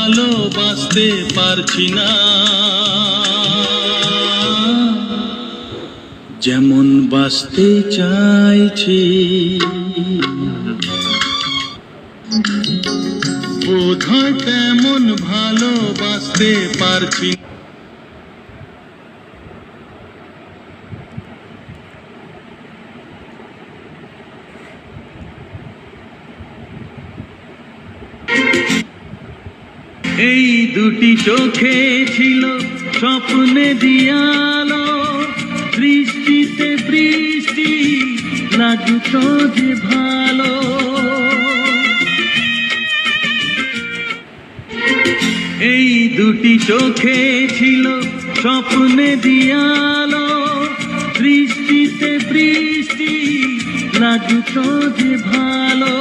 ভালোবাসতে পারছি না, যেমন বাসতে চাইছি। বোধহয় তেমন ভালোবাসতে পারছি না। এই দুটি চোখে ছিল স্বপ্নে দিয়ালো, বৃষ্টিতে বৃষ্টি লাগত যে ভালো। এই দুটি চোখে ছিল স্বপ্নে দিয়ালো, বৃষ্টিতে বৃষ্টি লাগত যে ভালো।